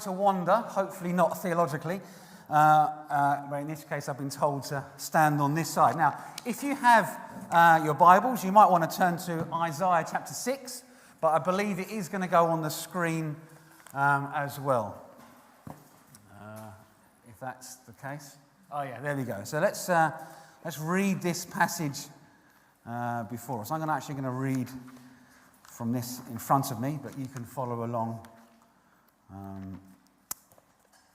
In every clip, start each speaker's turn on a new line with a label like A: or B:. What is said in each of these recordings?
A: To wander, hopefully not theologically, but in this case I've been told to stand on this side. Now, if you have your Bibles, you might want to turn to Isaiah chapter 6, but I believe it is going to go on the screen as well, if that's the case. Oh yeah, there we go. So let's read this passage before us. I'm actually going to read from this in front of me, but you can follow along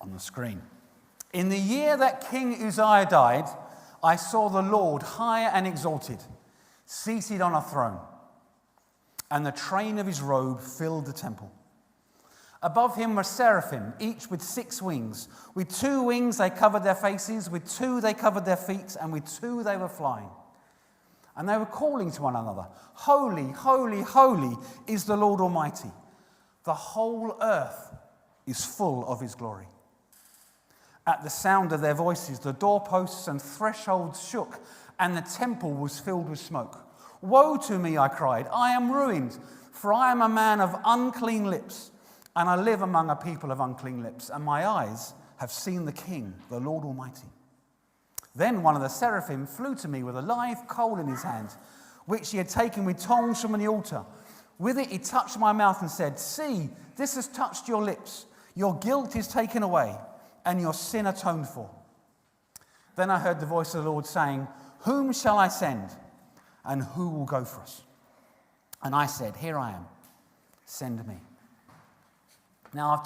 A: on the screen. In the year that King Uzziah died, I saw the Lord high and exalted, seated on a throne, and the train of his robe filled the temple. Above him were seraphim, each with 6 wings. With 2 wings they covered their faces, with 2 they covered their feet, and with 2 they were flying. And they were calling to one another, "Holy, holy, holy is the Lord Almighty. The whole earth is full of his glory." At the sound of their voices, the doorposts and thresholds shook, and the temple was filled with smoke. "Woe to me," I cried, "I am ruined, for I am a man of unclean lips, and I live among a people of unclean lips, and my eyes have seen the King, the Lord Almighty." Then one of the seraphim flew to me with a live coal in his hand, which he had taken with tongs from the altar. With it he touched my mouth and said, "See, this has touched your lips. Your guilt is taken away, and your sin atoned for." Then I heard the voice of the Lord saying, "Whom shall I send, and who will go for us?" And I said, "Here I am, send me." Now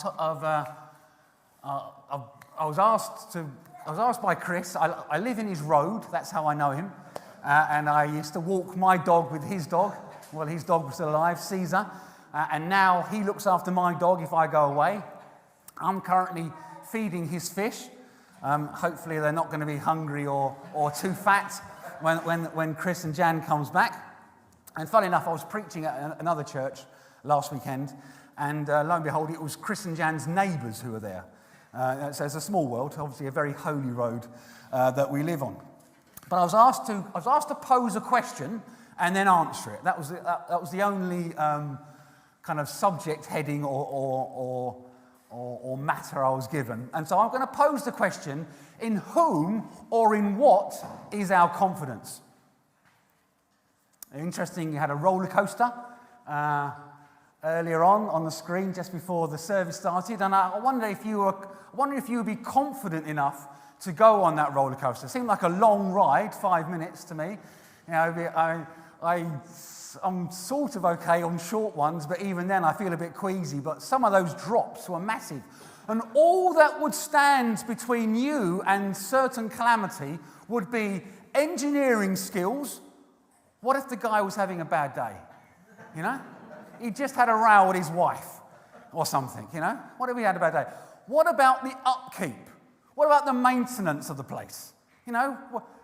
A: I was asked by Chris. I live in his road. That's how I know him. And I used to walk my dog with his dog. Well, his dog was still alive, Caesar. And now he looks after my dog if I go away. I'm currently feeding his fish. Hopefully they're not going to be hungry or too fat when Chris and Jan comes back. And funny enough, I was preaching at another church last weekend, and lo and behold, it was Chris and Jan's neighbours who were there. So it's a small world, obviously a very holy road that we live on. But I was asked to pose a question and then answer it. That was the only kind of subject heading or matter I was given. And so I'm going to pose the question: in whom or in what is our confidence? Interesting, you had a roller coaster earlier on the screen just before the service started, and I wonder if you would be confident enough to go on that roller coaster. It seemed like a long ride, 5 minutes to me. You know, I'm sort of okay on short ones, but even then I feel a bit queasy. But some of those drops were massive. And all that would stand between you and certain calamity would be engineering skills. What if the guy was having a bad day? You know? He just had a row with his wife or something, you know? What if he had a bad day? What about the upkeep? What about the maintenance of the place? You know,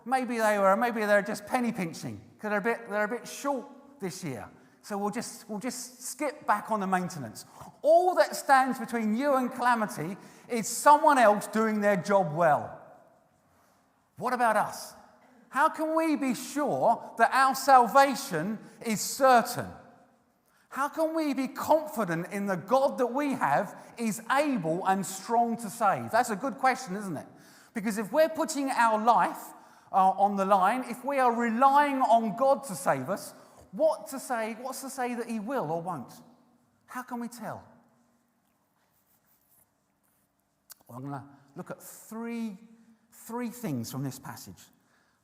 A: maybe they're just penny pinching because they're a bit short this year. So we'll just skip back on the maintenance. All that stands between you and calamity is someone else doing their job well. What about us? How can we be sure that our salvation is certain? How can we be confident in the God that we have is able and strong to save? That's a good question, isn't it? Because if we're putting our life on the line, if we are relying on God to save us, what's to say that he will or won't? How can we tell? Well, I'm going to look at three things from this passage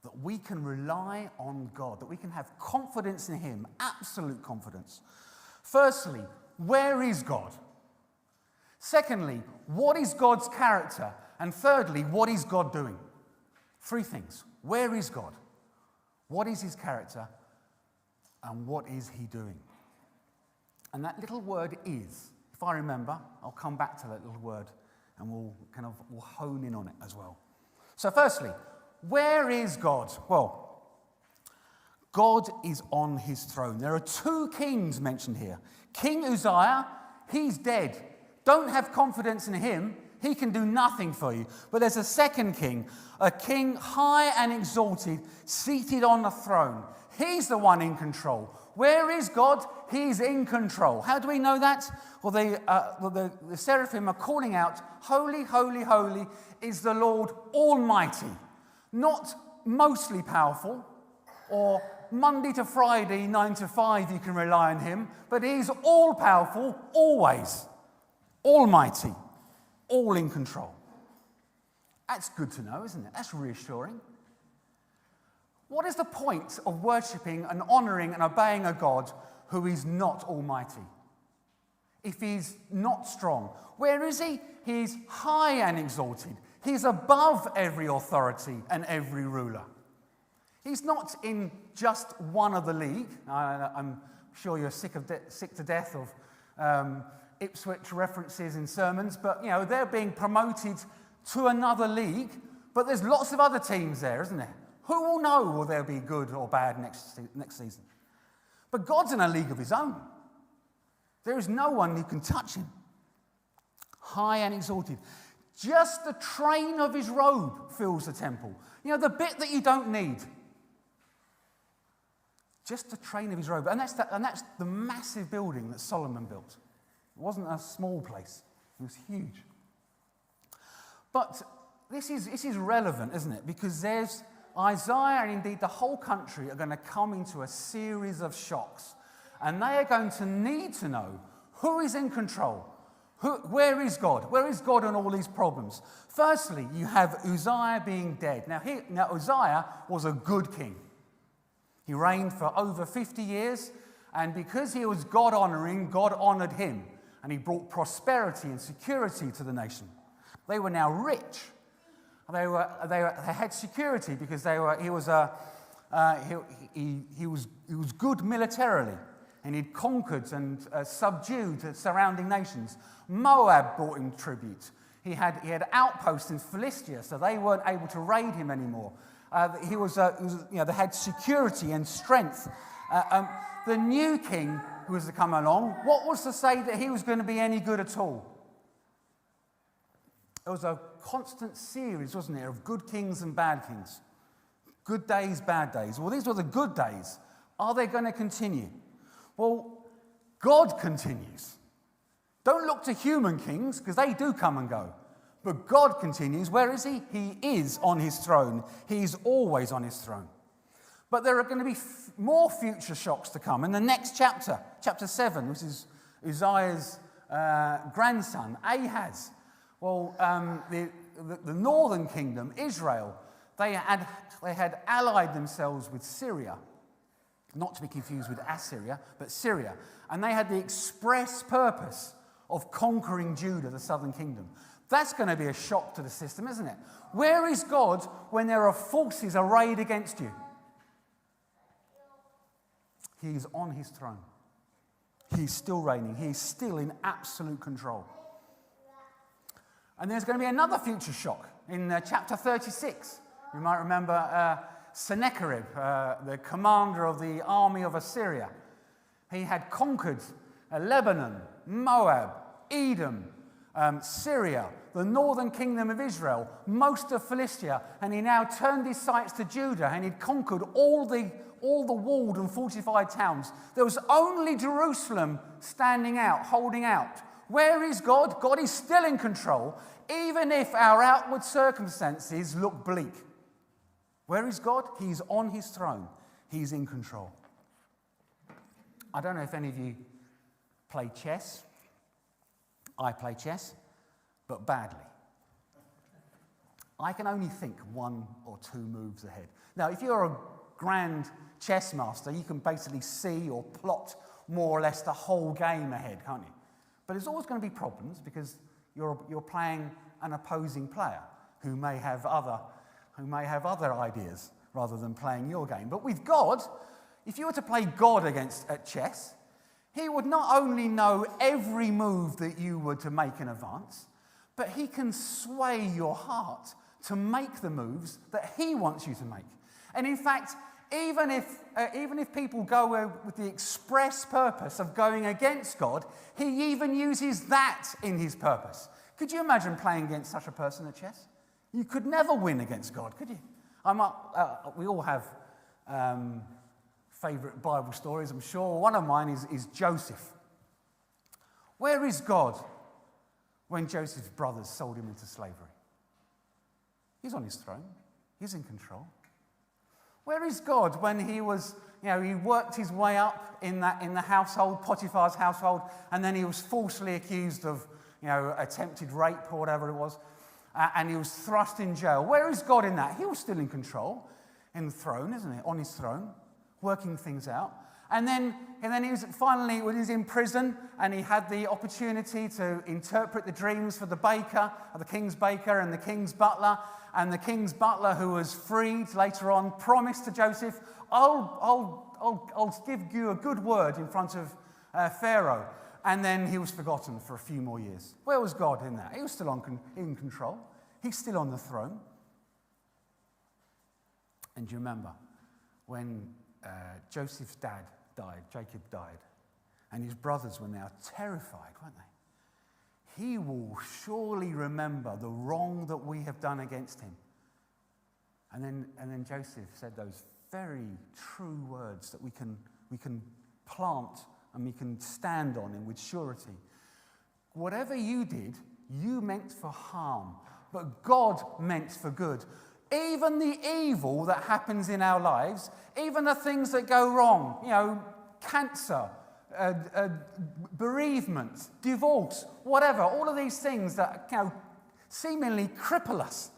A: that we can rely on God, that we can have confidence in him, absolute confidence. Firstly, where is God? Secondly, what is God's character? And thirdly, what is God doing? 3 things. Where is God? What is his character? And what is he doing? And that little word is, if I remember, I'll come back to that little word and we'll hone in on it as well. So firstly, where is God? Well, God is on his throne. There are 2 kings mentioned here. King Uzziah, he's dead. Don't have confidence in him. He can do nothing for you. But there's a second king, a king high and exalted, seated on the throne. He's the one in control. Where is God? He's in control. How do we know that? Well, the seraphim are calling out, "Holy, holy, holy is the Lord Almighty." Not mostly powerful, or Monday to Friday, 9 to 5, you can rely on him, but he's all-powerful, always. Almighty, all in control. That's good to know, isn't it? That's reassuring. What is the point of worshipping and honouring and obeying a God who is not almighty? If he's not strong, where is he? He's high and exalted. He's above every authority and every ruler. He's not in just one of the league. I'm sure you're sick to death of Ipswich references in sermons, but they're being promoted to another league. But there's lots of other teams there, isn't there? Who will know will there be good or bad next season? But God's in a league of his own. There is no one who can touch him. High and exalted. Just the train of his robe fills the temple. The bit that you don't need. Just the train of his robe. And that's the massive building that Solomon built. It wasn't a small place. It was huge. But this is relevant, isn't it? Because there's Isaiah and indeed the whole country are going to come into a series of shocks. And they are going to need to know who is in control. Where is God? Where is God on all these problems? Firstly, you have Uzziah being dead. Now Uzziah was a good king. He reigned for over 50 years, and because he was God-honouring, God honoured him, and he brought prosperity and security to the nation. They were now rich. They had security because he was good militarily, and he'd conquered and subdued the surrounding nations. Moab brought him tribute. He had outposts in Philistia, so they weren't able to raid him anymore. They had security and strength. The new king who was to come along, what was to say that he was going to be any good at all? It was a constant series, wasn't it, of good kings and bad kings. Good days, bad days. Well, these were the good days. Are they going to continue? Well, God continues. Don't look to human kings, because they do come and go. But God continues. Where is he? He is on his throne. He's always on his throne. But there are going to be more future shocks to come. In the next chapter, chapter 7, which is Uzziah's grandson, Ahaz. Well, the northern kingdom, Israel, they had allied themselves with Syria. Not to be confused with Assyria, but Syria. And they had the express purpose of conquering Judah, the southern kingdom. That's going to be a shock to the system, isn't it? Where is God when there are forces arrayed against you? He's on his throne. He's still reigning. He's still in absolute control. And there's going to be another future shock in chapter 36. You might remember Sennacherib, the commander of the army of Assyria. He had conquered Lebanon, Moab, Edom, Syria, the northern kingdom of Israel, most of Philistia, and he now turned his sights to Judah, and he'd conquered all the walled and fortified towns. There was only Jerusalem standing out, holding out. Where is God? God is still in control, even if our outward circumstances look bleak. Where is God? He's on his throne. He's in control. I don't know if any of you play chess. I play chess, but badly. I can only think one or two moves ahead. Now, if you're a grand chess master, you can basically see or plot more or less the whole game ahead, can't you? But there's always going to be problems because you're playing an opposing player who may have other ideas rather than playing your game. But with God, if you were to play God at chess, he would not only know every move that you were to make in advance, but he can sway your heart to make the moves that he wants you to make. And in fact, even if people go with the express purpose of going against God, he even uses that in his purpose. Could you imagine playing against such a person at chess? You could never win against God, could you? We all have favourite Bible stories, I'm sure. One of mine is Joseph. Where is God when Joseph's brothers sold him into slavery? He's on his throne. He's in control. Where is God when he was, he worked his way up in the household, Potiphar's household, and then he was falsely accused of, attempted rape or whatever it was, and he was thrust in jail. Where is God in that? He was still in control, in the throne, isn't he? On his throne, working things out. And then he was finally, when he was in prison, and he had the opportunity to interpret the dreams for the baker, the king's baker and the king's butler. And the king's butler, who was freed later on, promised to Joseph, I'll give you a good word in front of Pharaoh. And then he was forgotten for a few more years. Where was God in that? He was still in control. He's still on the throne. And do you remember when Joseph's dad died, Jacob died, and his brothers were now terrified, weren't they? He will surely remember the wrong that we have done against him. And then Joseph said those very true words that we can plant and we can stand on him with surety. Whatever you did, you meant for harm, but God meant for good. Even the evil that happens in our lives, even the things that go wrong, cancer, bereavement, divorce, whatever, all of these things that seemingly cripple us,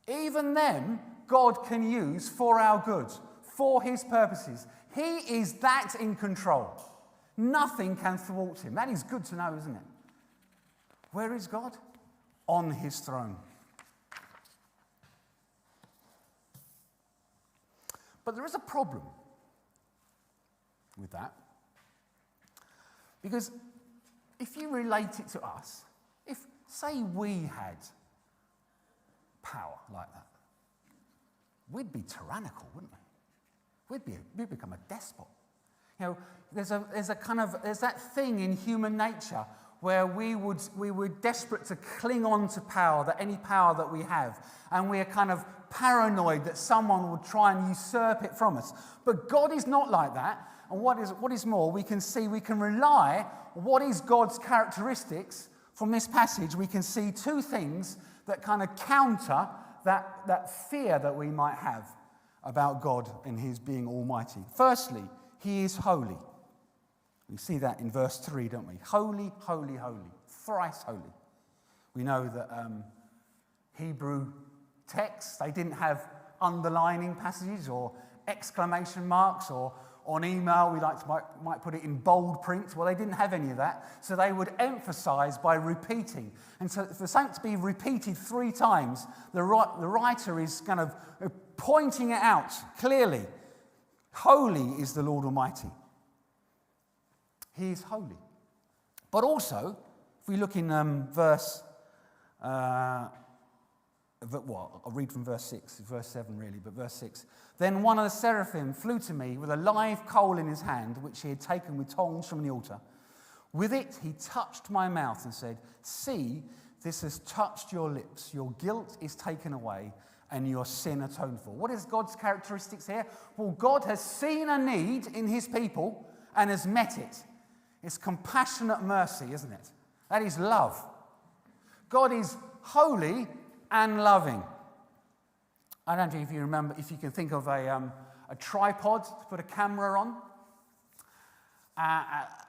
A: even them God can use for our good, for his purposes. He is that in control. Nothing can thwart him. That is good to know, isn't it? Where is God? On his throne. But there is a problem with that. Because if you relate it to us, if, say, we had power like that, we'd be tyrannical, wouldn't we? We'd become a despot. There's that thing in human nature where we were desperate to cling on to power, any power that we have, and we're kind of paranoid that someone would try and usurp it from us. But God is not like that. And what is more, we can rely on what is God's characteristics. From this passage, we can see two things that kind of counter that fear that we might have about God and his being almighty. Firstly, he is holy. We see that in verse 3, don't we? Holy, holy, holy. Thrice holy. We know that Hebrew texts, they didn't have underlining passages or exclamation marks, or on email we might put it in bold print. Well, they didn't have any of that, so they would emphasize by repeating. And so for something to be repeated 3 times, the writer is kind of pointing it out clearly. Holy is the Lord Almighty. He is holy. But also, if we look in verse... I'll read from verse 6, verse 7 really, but verse 6. Then one of the seraphim flew to me with a live coal in his hand, which he had taken with tongs from the altar. With it he touched my mouth and said, "See, this has touched your lips. Your guilt is taken away and your sin atoned for." What is God's characteristics here? Well, God has seen a need in his people and has met it. It's compassionate mercy, isn't it? That is love. God is holy and loving. I don't know if you remember, if you can think of a tripod to put a camera on.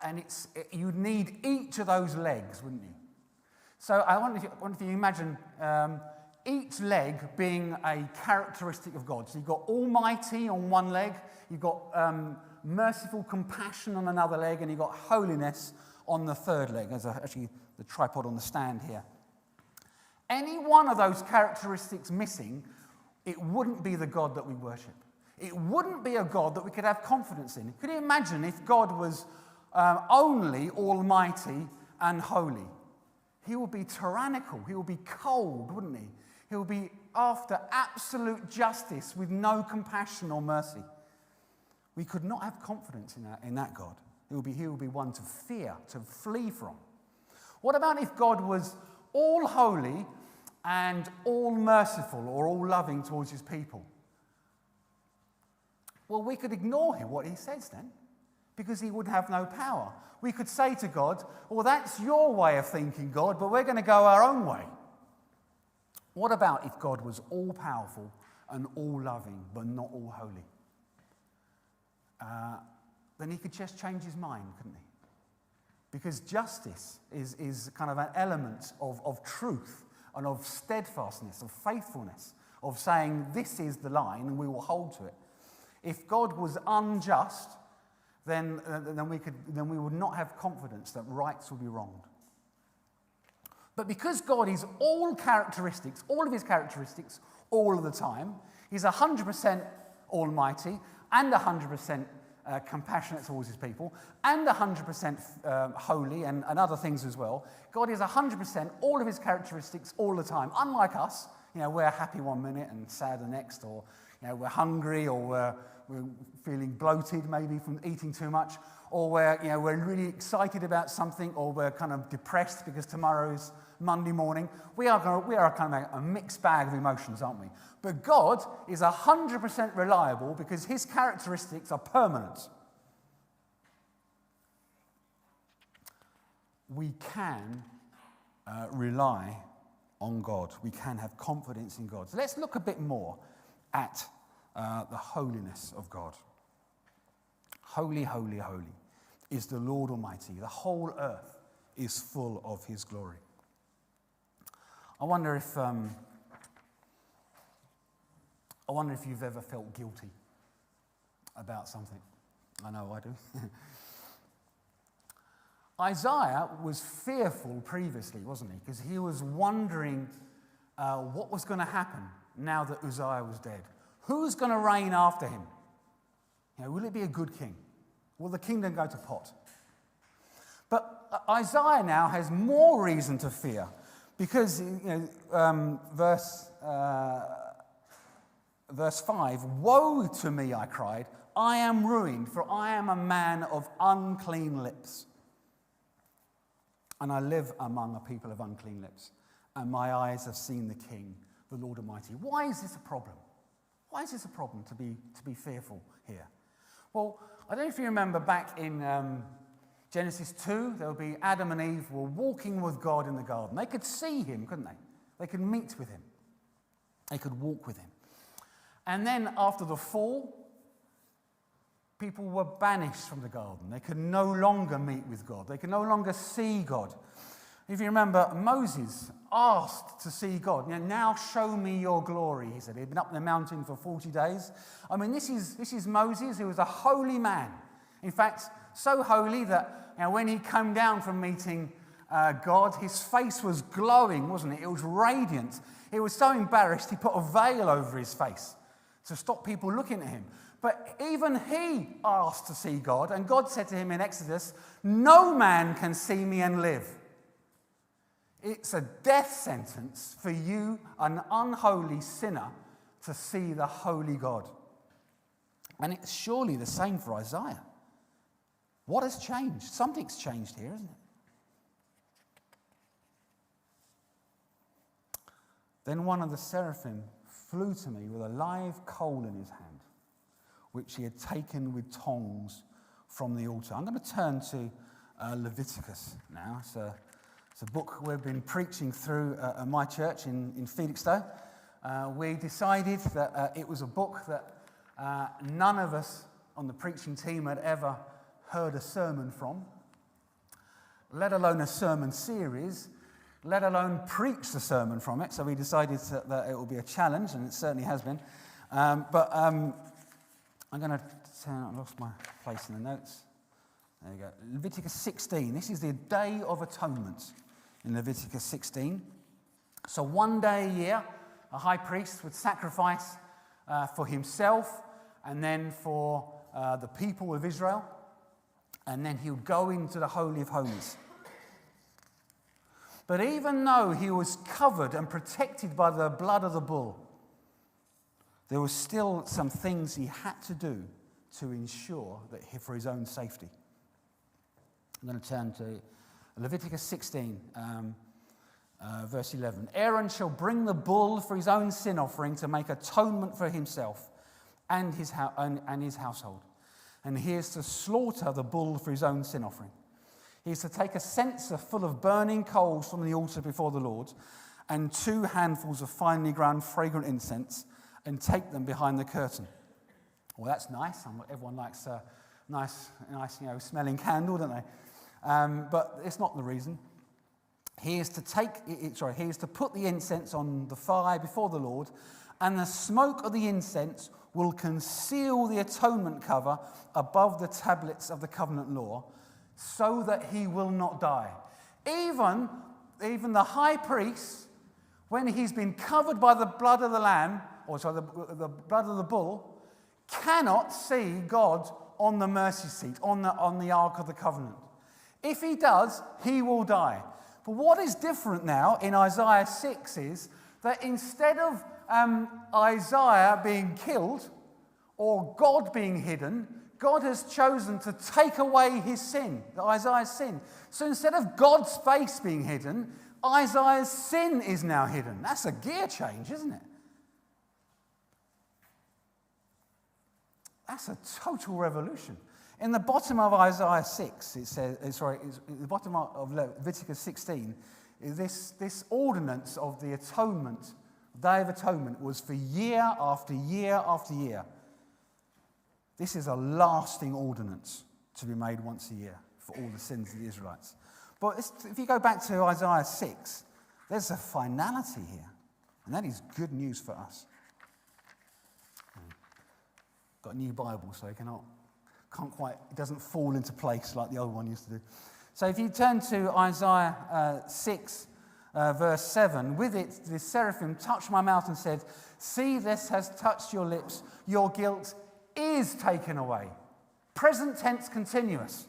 A: And you'd need each of those legs, wouldn't you? So I wonder if you imagine each leg being a characteristic of God. So you've got almighty on one leg, you've got merciful compassion on another leg, and you've got holiness on the third leg. There's actually the tripod on the stand here. Any one of those characteristics missing, it wouldn't be the God that we worship. It wouldn't be a God that we could have confidence in. Could you imagine if God was only almighty and holy? He would be tyrannical. He would be cold, wouldn't he? He would be after absolute justice with no compassion or mercy. We could not have confidence in that God. He would be one to fear, to flee from. What about if God was all holy and all merciful or all loving towards his people? Well, we could ignore what he says then, because he would have no power. We could say to God, well, that's your way of thinking, God, but we're going to go our own way. What about if God was all-powerful and all-loving, but not all-holy? Then he could just change his mind, couldn't he? Because justice is kind of an element of truth and of steadfastness, of faithfulness, of saying this is the line and we will hold to it. If God was unjust, then we would not have confidence that rights will be wronged. But because God is all of his characteristics, all of the time, he's 100% almighty and 100% compassionate towards his people, and 100% holy and other things as well. God is 100% all of his characteristics all the time. Unlike us, we're happy one minute and sad the next, or we're hungry, or we're feeling bloated maybe from eating too much, or we're really excited about something, or we're kind of depressed because tomorrow's Monday morning. We are kind of a mixed bag of emotions, aren't we? But God is 100% reliable because his characteristics are permanent. We can rely on God. We can have confidence in God. So let's look a bit more at the holiness of God. Holy, holy, holy is the Lord Almighty. The whole earth is full of his glory. I wonder if you've ever felt guilty about something. I know I do. Isaiah was fearful previously, wasn't he? Because he was wondering what was going to happen now that Uzziah was dead. Who's going to reign after him? Will it be a good king? Will the kingdom go to pot? But Isaiah now has more reason to fear, because verse 5, "Woe to me," I cried, "I am ruined, for I am a man of unclean lips. And I live among a people of unclean lips, and my eyes have seen the King, the Lord Almighty." Why is this a problem? Why is this a problem to be fearful here? Well, I don't know if you remember back in Genesis 2, there will be Adam and Eve were walking with God in the garden. They could see him, couldn't they? They could meet with him. They could walk with him. And then after the fall, people were banished from the garden. They could no longer meet with God. They could no longer see God. If you remember, Moses asked to see God. "Now show me your glory," he said. He'd been up the mountain for 40 days. I mean, this is Moses, who was a holy man. In fact, so holy that when he came down from meeting God, his face was glowing, wasn't it? It was radiant. He was so embarrassed, he put a veil over his face to stop people looking at him. But even he asked to see God, and God said to him in Exodus, "No man can see me and live." It's a death sentence for you, an unholy sinner, to see the holy God. And it's surely the same for Isaiah. What has changed? Something's changed here, isn't it? Then one of the seraphim flew to me with a live coal in his hand, which he had taken with tongs from the altar. I'm going to turn to Leviticus now. It's a book we've been preaching through at my church in Felixstowe. We decided that it was a book that none of us on the preaching team had ever heard a sermon from, let alone a sermon series, let alone preach the sermon from it. So we decided that it will be a challenge, and it certainly has been. I'm going to turn, I lost my place in the notes. There you go. Leviticus 16. This is the Day of Atonement in Leviticus 16. So one day a year, a high priest would sacrifice for himself and then for the people of Israel. And then he would go into the Holy of Holies. But even though he was covered and protected by the blood of the bull, there were still some things he had to do to ensure that for his own safety. I'm going to turn to Leviticus 16, verse 11. Aaron shall bring the bull for his own sin offering to make atonement for himself and his household. And he is to slaughter the bull for his own sin offering. He is to take a censer full of burning coals from the altar before the Lord, and 2 handfuls of finely ground fragrant incense, and take them behind the curtain. Well, that's nice. Everyone likes a nice, smelling candle, don't they? But it's not the reason. He is to put the incense on the fire before the Lord, and the smoke of the incense will conceal the atonement cover above the tablets of the covenant law, so that he will not die. Even the high priest, when he's been covered by the blood of the lamb, the blood of the bull, cannot see God on the mercy seat, on the Ark of the Covenant. If he does, he will die. But what is different now in Isaiah 6 is that instead of Isaiah being killed or God being hidden, God has chosen to take away his sin, Isaiah's sin. So instead of God's face being hidden, Isaiah's sin is now hidden. That's a gear change, isn't it? That's a total revolution. In the bottom of Isaiah 6, it says, in the bottom of Leviticus 16, this ordinance of the atonement, Day of Atonement, was for year after year after year. This is a lasting ordinance to be made once a year for all the sins of the Israelites. But if you go back to Isaiah 6, there's a finality here. And that is good news for us. Got a new Bible, so it doesn't fall into place like the old one used to do. So if you turn to Isaiah 6, verse 7, with it the seraphim touched my mouth and said, "See, this has touched your lips. Your guilt is taken away." Present tense continuous.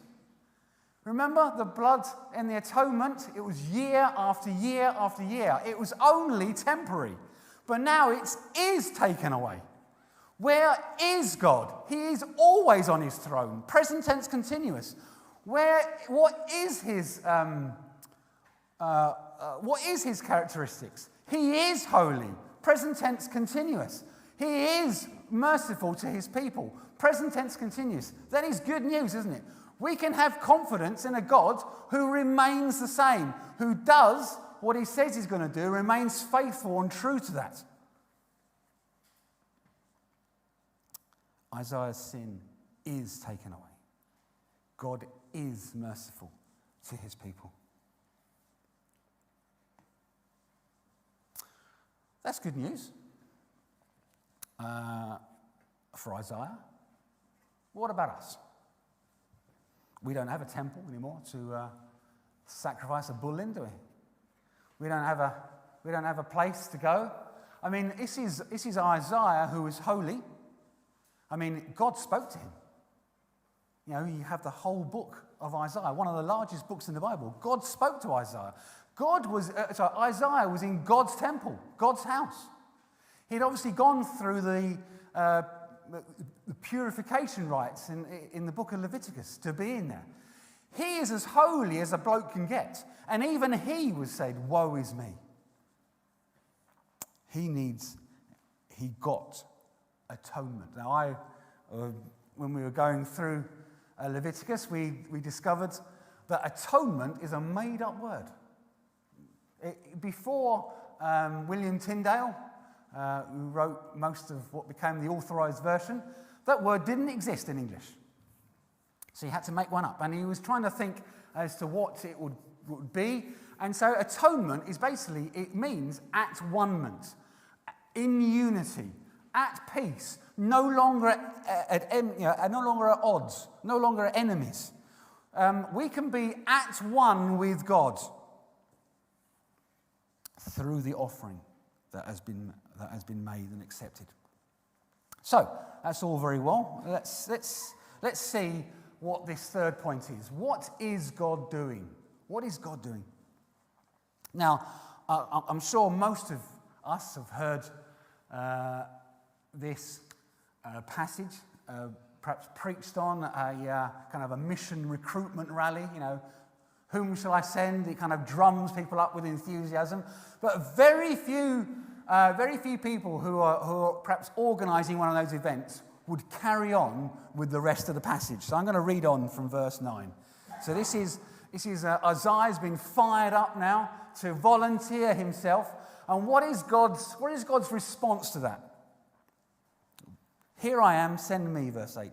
A: Remember the blood in the atonement? It was year after year after year. It was only temporary. But now it is taken away. Where is God? He is always on his throne. Present tense continuous. What is his characteristics? He is holy. Present tense continuous. He is merciful to his people. Present tense continuous. That is good news, isn't it? We can have confidence in a God who remains the same, who does what he says he's going to do, remains faithful and true to that. Isaiah's sin is taken away. God is merciful to his people. That's good news for Isaiah. What about us? We don't have a temple anymore to sacrifice a bull in, do we? We don't have a place to go. I mean, this is Isaiah, who is holy. I mean, God spoke to him. You know, you have the whole book of Isaiah, one of the largest books in the Bible. God spoke to Isaiah. Isaiah was in God's temple, God's house. He'd obviously gone through the purification rites in the book of Leviticus to be in there. He is as holy as a bloke can get. And even he was said, "Woe is me." He got atonement. Now, when we were going through Leviticus, we discovered that atonement is a made-up word. Before William Tyndale, who wrote most of what became the authorized version, that word didn't exist in English. So he had to make one up. And he was trying to think as to what it would be. And so atonement is basically, it means at one-ment, in unity, at peace, no longer at odds, no longer at enemies. We can be at one with God through the offering that has been made and accepted. So that's all very well. Let's see what this third point is. What is God doing? What is God doing? Now, I'm sure most of us have heard this passage, perhaps preached on a kind of a mission recruitment rally. You know, whom shall I send? It kind of drums people up with enthusiasm. But very few very few people who are perhaps organising one of those events would carry on with the rest of the passage. So I'm going to read on from verse 9. So this is Isaiah's been fired up now to volunteer himself. And what is God's response to that? Here I am, send me, verse 8.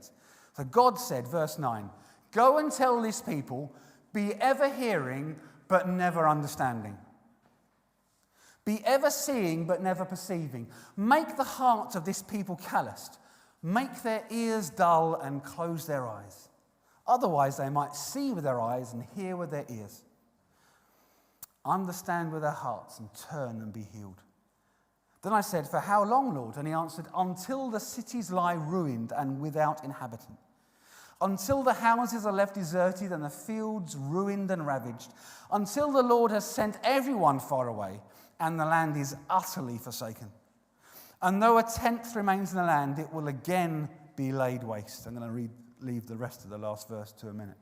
A: So God said, verse 9, go and tell this people, be ever hearing but never understanding. Be ever seeing but never perceiving. Make the heart of this people calloused. Make their ears dull and close their eyes. Otherwise they might see with their eyes and hear with their ears. Understand with their hearts and turn and be healed. Then I said, for how long, Lord? And he answered, until the cities lie ruined and without inhabitant. Until the houses are left deserted and the fields ruined and ravaged. Until the Lord has sent everyone far away and the land is utterly forsaken. And though a tenth remains in the land, it will again be laid waste. I'm going to leave the rest of the last verse to a minute.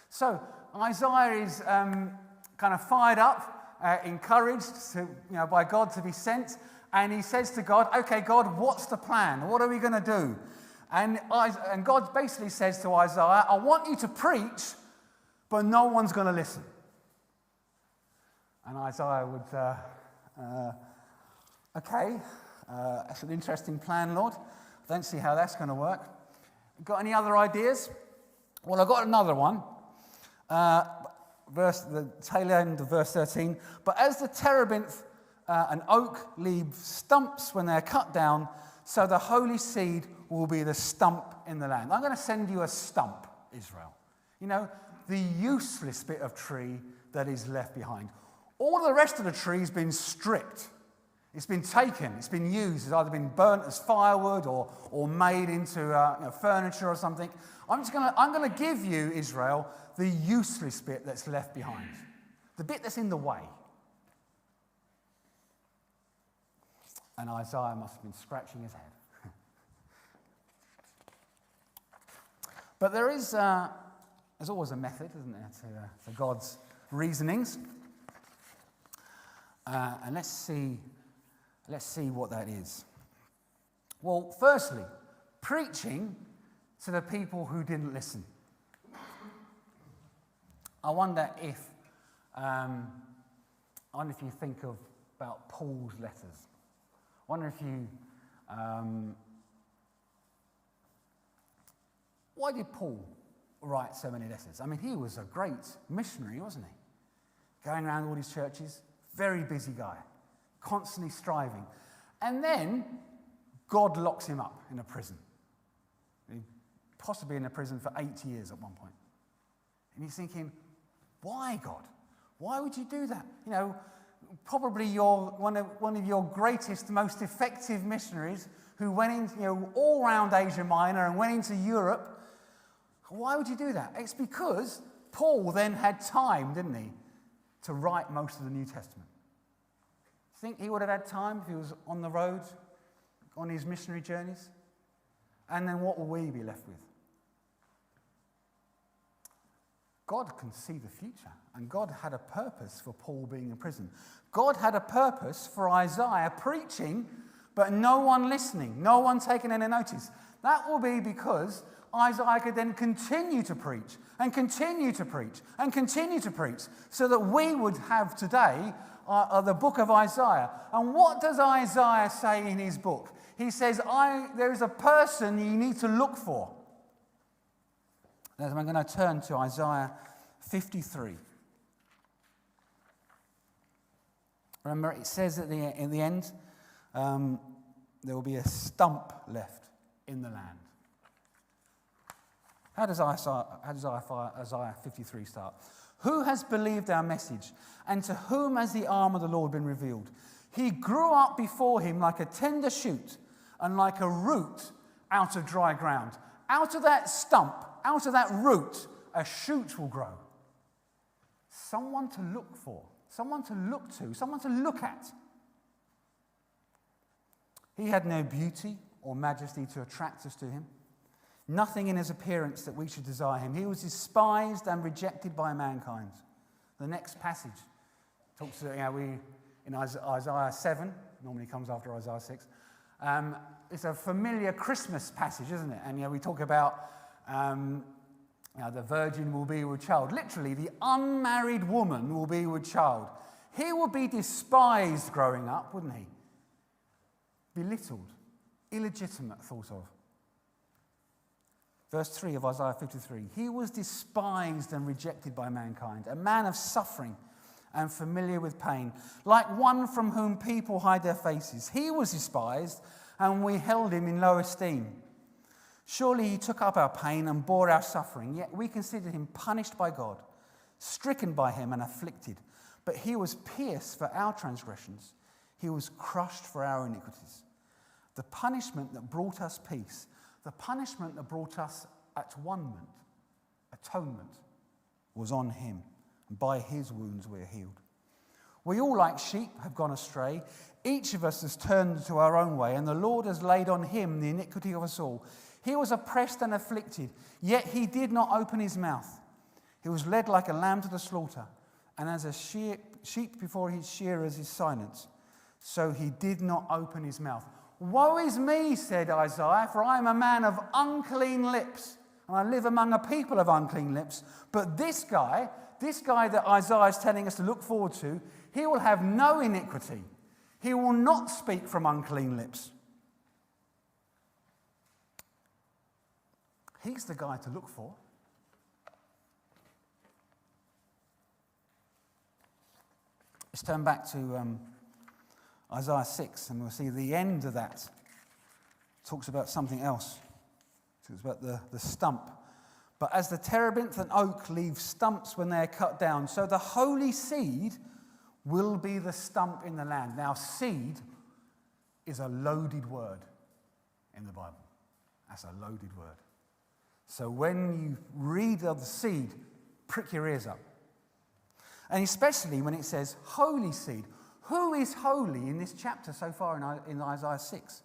A: So Isaiah is kind of fired up, encouraged by God to be sent. And he says to God, okay, God, what's the plan? What are we going to do? And God basically says to Isaiah, I want you to preach, but no one's going to listen. And Isaiah would, okay, that's an interesting plan, Lord. I don't see how that's going to work. Got any other ideas? Well, I've got another one. The tail end of verse 13. But as the terebinth and oak leave stumps when they're cut down, so the holy seed will be the stump in the land. I'm going to send you a stump, Israel. You know, the useless bit of tree that is left behind. All the rest of the tree has been stripped. It's been taken, it's been used, it's either been burnt as firewood or made into furniture or something. I'm going to give you, Israel, the useless bit that's left behind, the bit that's in the way. And Isaiah must have been scratching his head. But there's always a method, isn't there, to God's reasonings. And let's see what that is. Well, firstly, preaching to the people who didn't listen. I wonder if you think about Paul's letters. I wonder if you... why did Paul write so many letters? I mean, he was a great missionary, wasn't he? Going around all these churches, very busy guy, constantly striving. And then God locks him up in a prison. Possibly in a prison for 8 years at one point. And he's thinking, why, God? Why would you do that? You know, probably one of your greatest, most effective missionaries who went into, all around Asia Minor and went into Europe. Why would you do that? It's because Paul then had time, didn't he, to write most of the New Testament. Think he would have had time if he was on the road, on his missionary journeys? And then what will we be left with? God can see the future, and God had a purpose for Paul being in prison. God had a purpose for Isaiah preaching, but no one listening, no one taking any notice. That will be because Isaiah could then continue to preach, and continue to preach, and continue to preach, so that we would have today the book of Isaiah. And what does Isaiah say in his book? He says, there is a person you need to look for. I'm going to turn to Isaiah 53. Remember, it says in the end, there will be a stump left in the land. How does Isaiah 53 start? Who has believed our message, and to whom has the arm of the Lord been revealed? He grew up before him like a tender shoot and like a root out of dry ground. Out of that stump, out of that root, a shoot will grow. Someone to look for, someone to look to, someone to look at. He had no beauty or majesty to attract us to him. Nothing in his appearance that we should desire him. He was despised and rejected by mankind. The next passage talks in Isaiah 7, normally comes after Isaiah 6. It's a familiar Christmas passage, isn't it? And we talk about the virgin will be with child. Literally, the unmarried woman will be with child. He will be despised growing up, wouldn't he? Belittled, illegitimate, thought of. Verse 3 of Isaiah 53, he was despised and rejected by mankind, a man of suffering and familiar with pain, like one from whom people hide their faces. He was despised, and we held him in low esteem. Surely he took up our pain and bore our suffering, yet we considered him punished by God, stricken by him and afflicted. But he was pierced for our transgressions. He was crushed for our iniquities. The punishment that brought us peace, the punishment that brought us atonement, was on him. And by his wounds we are healed. We all, like sheep, have gone astray. Each of us has turned to our own way, and the Lord has laid on him the iniquity of us all. He was oppressed and afflicted, yet he did not open his mouth. He was led like a lamb to the slaughter, and as a sheep before his shearers is silent, so he did not open his mouth. Woe is me, said Isaiah, for I am a man of unclean lips, and I live among a people of unclean lips. But this guy that Isaiah is telling us to look forward to, he will have no iniquity. He will not speak from unclean lips. He's the guy to look for. Let's turn back to Isaiah 6, and we'll see the end of that. It talks about something else. It talks about the stump. But as the terebinth and oak leave stumps when they are cut down, so the holy seed will be the stump in the land. Now, seed is a loaded word in the Bible. That's a loaded word. So when you read of the seed, prick your ears up. And especially when it says holy seed. Who is holy in this chapter so far in Isaiah 6?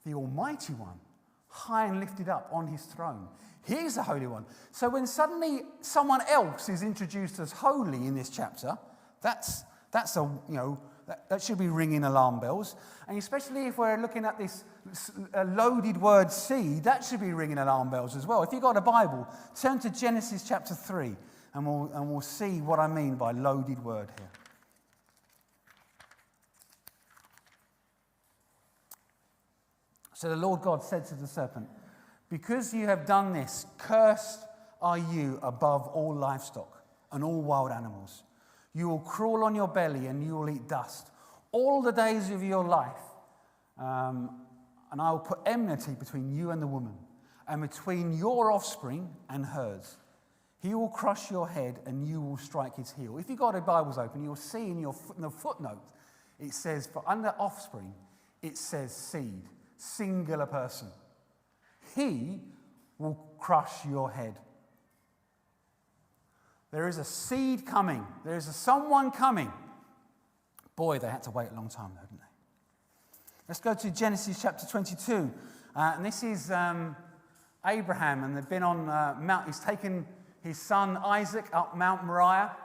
A: The Almighty One, high and lifted up on his throne. He's the Holy One. So when suddenly someone else is introduced as holy in this chapter, that should be ringing alarm bells. And especially if we're looking at this loaded word seed, that should be ringing alarm bells as well. If you've got a Bible, turn to Genesis chapter 3, and we'll see what I mean by loaded word here. So the Lord God said to the serpent, because you have done this, cursed are you above all livestock and all wild animals. You will crawl on your belly and you will eat dust all the days of your life. And I will put enmity between you and the woman, and between your offspring and hers. He will crush your head and you will strike his heel. If you've got your Bibles open, you'll see in the footnote, it says, for under offspring, it says seed, singular person. He will crush your head. There is a seed coming. There is someone coming. Boy, they had to wait a long time, though, didn't they? Let's go to Genesis chapter 22. And this is Abraham, and they've been on Mount. He's taken his son Isaac up Mount Moriah.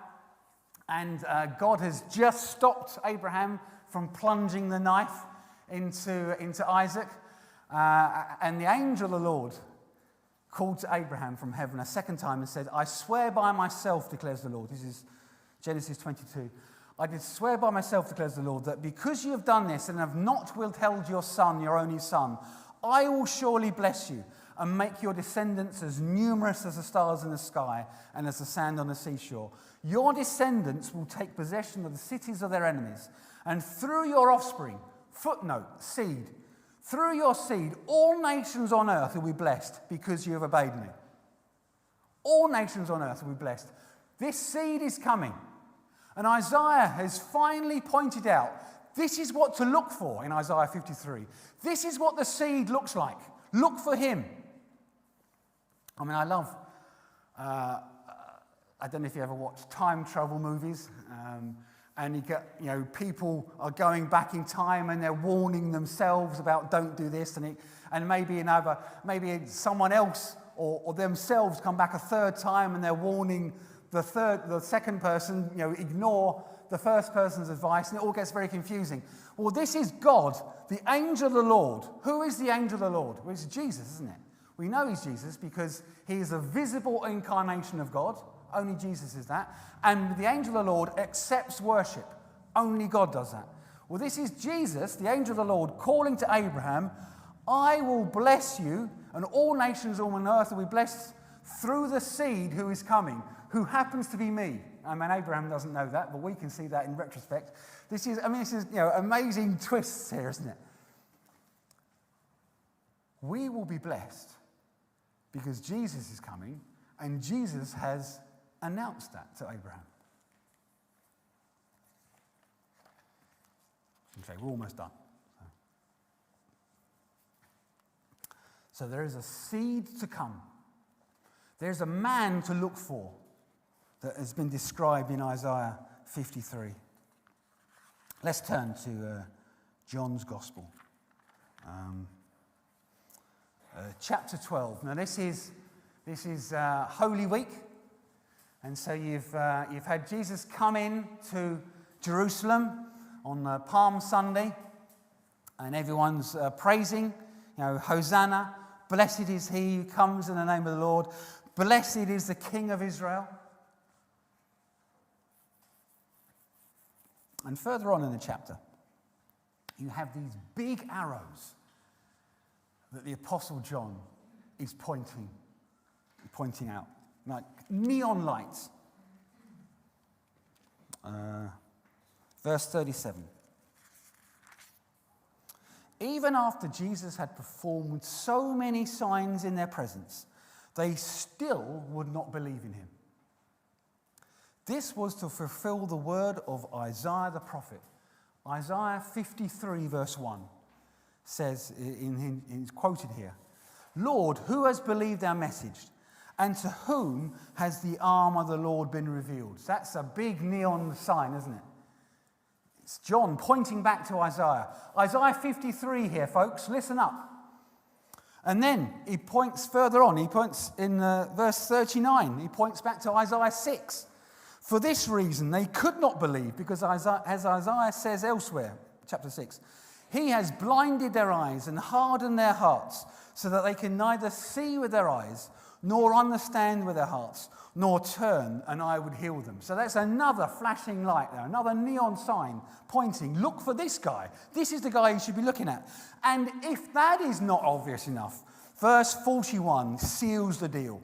A: And God has just stopped Abraham from plunging the knife into Isaac. And the angel of the Lord called to Abraham from heaven a second time and said, I swear by myself, declares the Lord. This is Genesis 22. I did swear by myself, declares the Lord, that because you have done this and have not withheld your son, your only son, I will surely bless you and make your descendants as numerous as the stars in the sky and as the sand on the seashore. Your descendants will take possession of the cities of their enemies, and through your offspring, footnote, seed, through your seed, all nations on earth will be blessed because you have obeyed me. All nations on earth will be blessed. This seed is coming. And Isaiah has finally pointed out, this is what to look for in Isaiah 53. This is what the seed looks like. Look for him. I mean, I love, I don't know if you ever watch time travel movies, and you get, people are going back in time and they're warning themselves about don't do this, and maybe someone else or themselves come back a third time and they're warning the second person, ignore the first person's advice, and it all gets very confusing. Well, this is God, the angel of the Lord. Who is the angel of the Lord? Well, it's Jesus, isn't it? We know he's Jesus because he is a visible incarnation of God. Only Jesus is that. And the angel of the Lord accepts worship. Only God does that. Well, this is Jesus, the angel of the Lord, calling to Abraham, I will bless you, and all nations on earth will be blessed through the seed who is coming, who happens to be me. I mean, Abraham doesn't know that, but we can see that in retrospect. This is amazing twists here, isn't it? We will be blessed because Jesus is coming, and Jesus has announced that to Abraham. Okay, we're almost done. So there is a seed to come. There's a man to look for that has been described in Isaiah 53. Let's turn to John's Gospel. Chapter 12. Now this is Holy Week. And so you've had Jesus come in to Jerusalem on Palm Sunday, and everyone's praising, Hosanna, blessed is he who comes in the name of the Lord, blessed is the King of Israel. And further on in the chapter, you have these big arrows that the Apostle John is pointing out, like neon lights. Verse 37. Even after Jesus had performed so many signs in their presence, they still would not believe in him. This was to fulfill the word of Isaiah the prophet. Isaiah 53 verse 1 says, it's quoted here, Lord, who has believed our message? And to whom has the arm of the Lord been revealed? So that's a big neon sign, isn't it? It's John pointing back to Isaiah. Isaiah 53 here, folks. Listen up. And then he points further on. He points in verse 39. He points back to Isaiah 6. For this reason, they could not believe, because as Isaiah says elsewhere, chapter 6, he has blinded their eyes and hardened their hearts so that they can neither see with their eyes nor understand with their hearts, nor turn, and I would heal them. So that's another flashing light there, another neon sign pointing, look for this guy. This is the guy you should be looking at. And if that is not obvious enough, verse 41 seals the deal.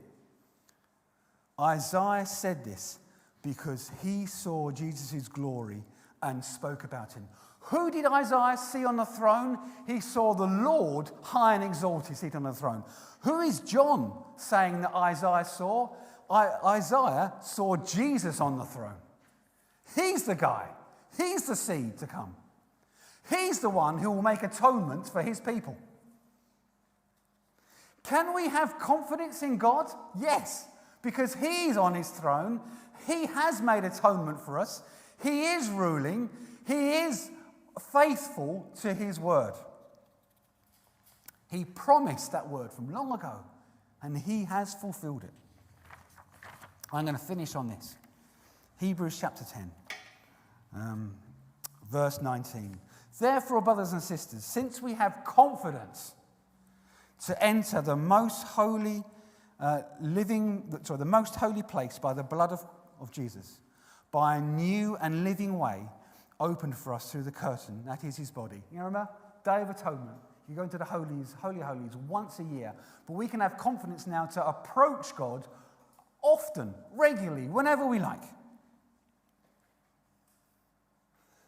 A: Isaiah said this because he saw Jesus' glory and spoke about him. Who did Isaiah see on the throne? He saw the Lord high and exalted seated on the throne. Who is John saying that Isaiah saw? Isaiah saw Jesus on the throne. He's the guy. He's the seed to come. He's the one who will make atonement for his people. Can we have confidence in God? Yes, because he's on his throne. He has made atonement for us. He is ruling. He is faithful to his word. He promised that word from long ago, and he has fulfilled it. I'm going to finish on this. Hebrews chapter 10, verse 19. Therefore, brothers and sisters, since we have confidence to enter the most holy the most holy place by the blood of Jesus, by a new and living way opened for us through the curtain, that is his body. You remember? Day of Atonement. You go into the holies, holy holies, once a year. But we can have confidence now to approach God often, regularly, whenever we like.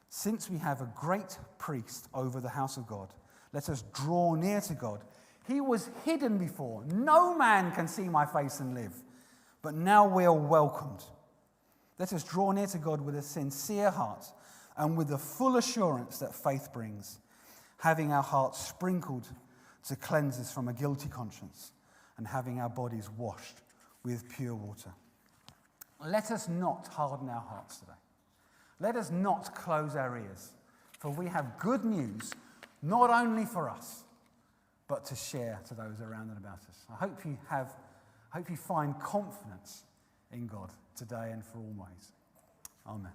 A: Since we have a great priest over the house of God, let us draw near to God. He was hidden before. No man can see my face and live. But now we are welcomed. Let us draw near to God with a sincere heart and with the full assurance that faith brings, having our hearts sprinkled to cleanse us from a guilty conscience and having our bodies washed with pure water. Let us not harden our hearts today. Let us not close our ears, for we have good news, not only for us, but to share to those around and about us. I hope you find confidence in God today and for always. Amen.